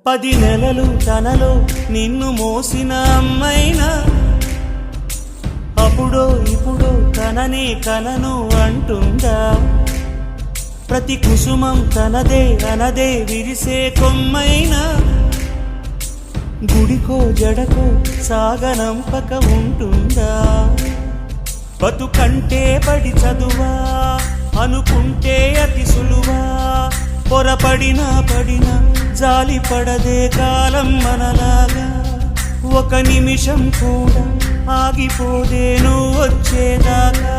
10 నెలలు తనలో నిన్ను మోసిన అమ్మైనా అప్పుడో ఇప్పుడో తననే కలను అంటుందా? ప్రతి కుసుమం తనదే అనదే విరిసే కొమ్మైనా గుడికో జడకో సాగనంపక ఉంటుందా? బతుకంటే పడి చదువా అనుకుంటే అతి సులువా? పొరపడినా పడినా జాలి పడదే కాలం మనలాగా. ఒక నిమిషం కూడా ఆగిపోదే నువ్వు వచ్చేదాకా.